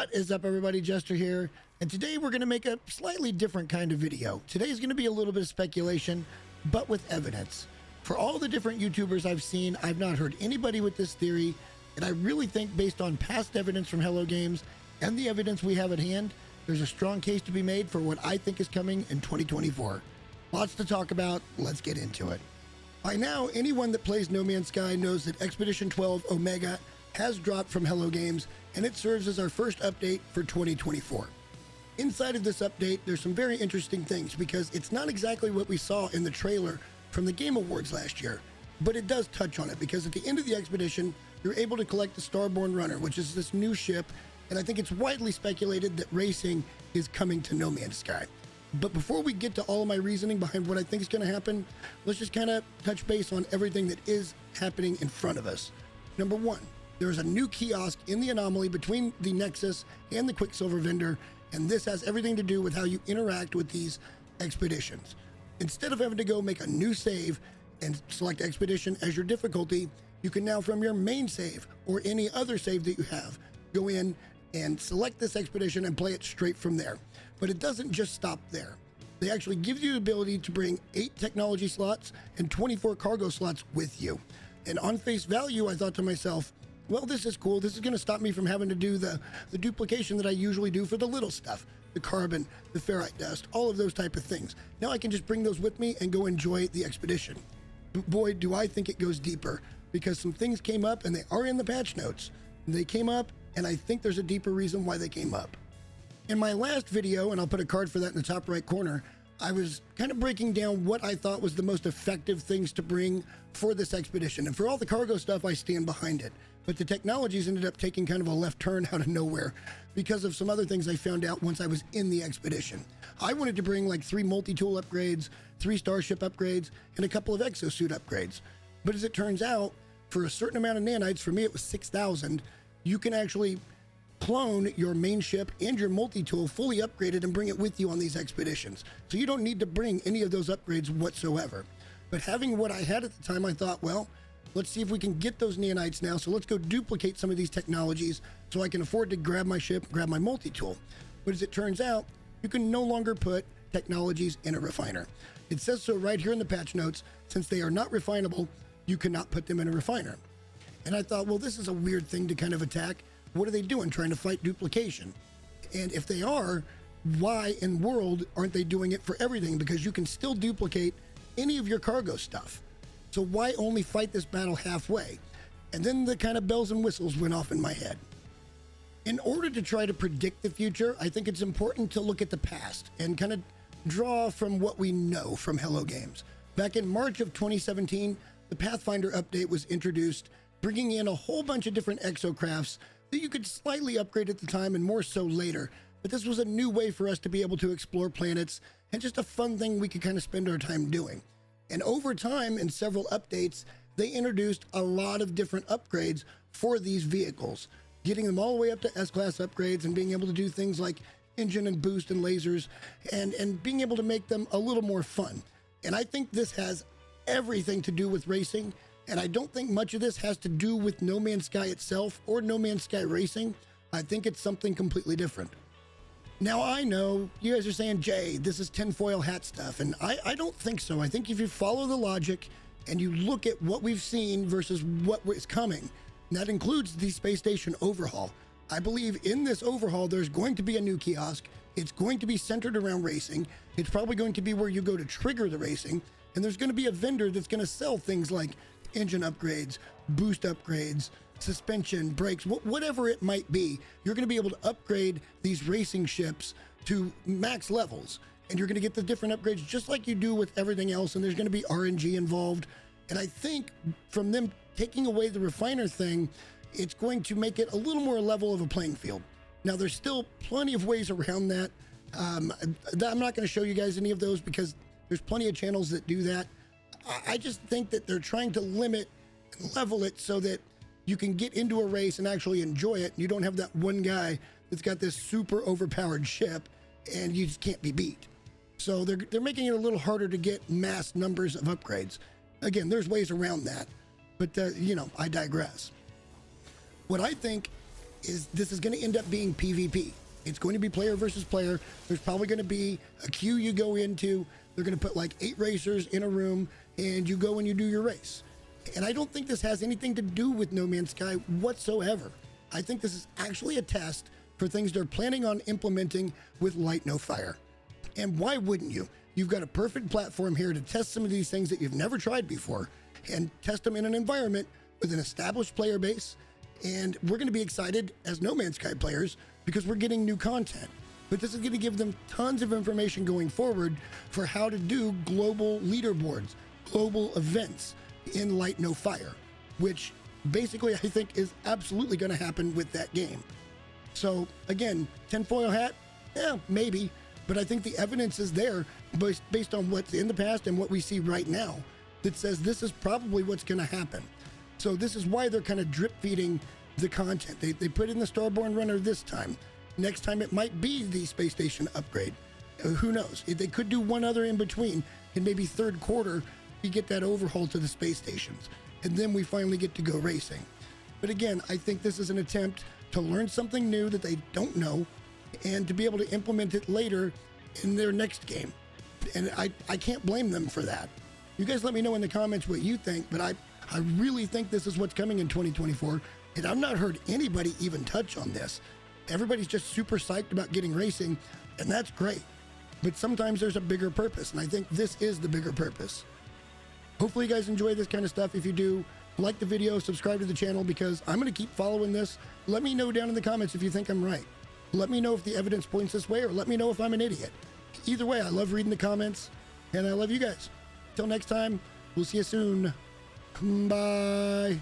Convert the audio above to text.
What is up, everybody? Jester here, and today we're going to make a slightly different kind of video. Today's going to be a little bit of speculation, but with evidence. For all the different YouTubers I've seen, I've not heard anybody with this theory, and I really think based on past evidence from Hello Games and the evidence we have at hand, there's a strong case to be made for what I think is coming in 2024. Lots to talk about. Let's get into it. By now, anyone that plays No Man's Sky knows that Expedition 12 Omega has dropped from Hello Games, and it serves as our first update for 2024. Inside of this update, there's some very interesting things because it's not exactly what we saw in the trailer from the Game Awards last year, but it does touch on it because at the end of the expedition, you're able to collect the Starborn Runner, which is this new ship, and I think it's widely speculated that racing is coming to No Man's Sky. But before we get to all of my reasoning behind what I think is going to happen, let's just kind of touch base on everything that is happening in front of us. Number one, there's a new kiosk in the anomaly between the Nexus and the Quicksilver vendor, and this has everything to do with how you interact with these expeditions. Instead of having to go make a new save and select expedition as your difficulty, you can now, from your main save or any other save that you have, go in and select this expedition and play it straight from there. But it doesn't just stop there. They actually give you the ability to bring 8 technology slots and 24 cargo slots with you. And on face value, I thought to myself, well, this is cool. This is going to stop me from having to do the duplication that I usually do for the little stuff, the carbon, the ferrite dust, all of those type of things. Now I can just bring those with me and go enjoy the expedition. But boy, do I think it goes deeper, because some things came up and they are in the patch notes. They came up, and I think there's a deeper reason why they came up. In my last video, and I'll put a card for that in the top right corner, I was kind of breaking down what I thought was the most effective things to bring for this expedition. And for all the cargo stuff, I stand behind it. But the technologies ended up taking kind of a left turn out of nowhere because of some other things I found out once I was in the expedition. I wanted to bring like 3 multi-tool upgrades, 3 starship upgrades, and a couple of exosuit upgrades. But as it turns out, for a certain amount of nanites, for me it was 6,000, you can actually clone your main ship and your multi-tool fully upgraded and bring it with you on these expeditions. So you don't need to bring any of those upgrades whatsoever. But having what I had at the time, I thought, well, let's see if we can get those nanites now. So let's go duplicate some of these technologies so I can afford to grab my ship, grab my multi-tool. But as it turns out, you can no longer put technologies in a refiner. It says so right here in the patch notes. Since they are not refinable, you cannot put them in a refiner. And I thought, well, this is a weird thing to kind of attack. What are they doing, trying to fight duplication? And if they are, why in the world aren't they doing it for everything? Because you can still duplicate any of your cargo stuff. So why only fight this battle halfway? And then the kind of bells and whistles went off in my head. In order to try to predict the future, I think it's important to look at the past and kind of draw from what we know from Hello Games. Back in March of 2017, the Pathfinder update was introduced, bringing in a whole bunch of different exocrafts that you could slightly upgrade at the time and more so later. But this was a new way for us to be able to explore planets and just a fun thing we could kind of spend our time doing. And over time, in several updates, they introduced a lot of different upgrades for these vehicles, getting them all the way up to S-Class upgrades and being able to do things like engine and boost and lasers and being able to make them a little more fun. And I think this has everything to do with racing. And I don't think much of this has to do with No Man's Sky itself or No Man's Sky Racing. I think it's something completely different. Now, I know you guys are saying, Jay, this is tinfoil hat stuff. And I don't think so. I think if you follow the logic and you look at what we've seen versus what is coming, and that includes the space station overhaul. I believe in this overhaul, there's going to be a new kiosk. It's going to be centered around racing. It's probably going to be where you go to trigger the racing. And there's going to be a vendor that's going to sell things like engine upgrades, boost upgrades, suspension, brakes, whatever it might be. You're going to be able to upgrade these racing ships to max levels, and you're going to get the different upgrades just like you do with everything else, and there's going to be RNG involved. And I think from them taking away the refiner thing, it's going to make it a little more level of a playing field. Now, there's still plenty of ways around that. I'm not going to show you guys any of those because there's plenty of channels that do that. I just think that they're trying to limit and level it so that you can get into a race and actually enjoy it. You don't have that one guy that's got this super overpowered ship and you just can't be beat. So they're making it a little harder to get mass numbers of upgrades. Again, there's ways around that, but I digress. What I think is this is going to end up being PvP. It's going to be player versus player. There's probably going to be a queue you go into. They're going to put like 8 racers in a room, and you go and you do your race. And I don't think this has anything to do with No Man's Sky whatsoever. I think this is actually a test for things they're planning on implementing with Light No Fire. And why wouldn't you? You've got a perfect platform here to test some of these things that you've never tried before and test them in an environment with an established player base. And we're going to be excited as No Man's Sky players because we're getting new content. But this is going to give them tons of information going forward for how to do global leaderboards, global events in Light No Fire, which basically I think is absolutely going to happen with that game. So again, tinfoil hat, yeah, maybe, but I think the evidence is there based on what's in the past and what we see right now that says this is probably what's going to happen. So this is why they're kind of drip feeding the content. They put in the Starborn Runner this time. Next time it might be the space station upgrade. Who knows? They could do one other in between, and maybe third quarter we get that overhaul to the space stations, and then we finally get to go racing. But again, I think this is an attempt to learn something new that they don't know and to be able to implement it later in their next game. And I can't blame them for that. You guys let me know in the comments what you think, but I really think this is what's coming in 2024, and I've not heard anybody even touch on this. Everybody's just super psyched about getting racing, and that's great. But sometimes there's a bigger purpose, and I think this is the bigger purpose. Hopefully you guys enjoy this kind of stuff. If you do, like the video, subscribe to the channel, because I'm going to keep following this. Let me know down in the comments if you think I'm right. Let me know if the evidence points this way, or let me know if I'm an idiot. Either way, I love reading the comments, and I love you guys. Till next time, we'll see you soon. Bye.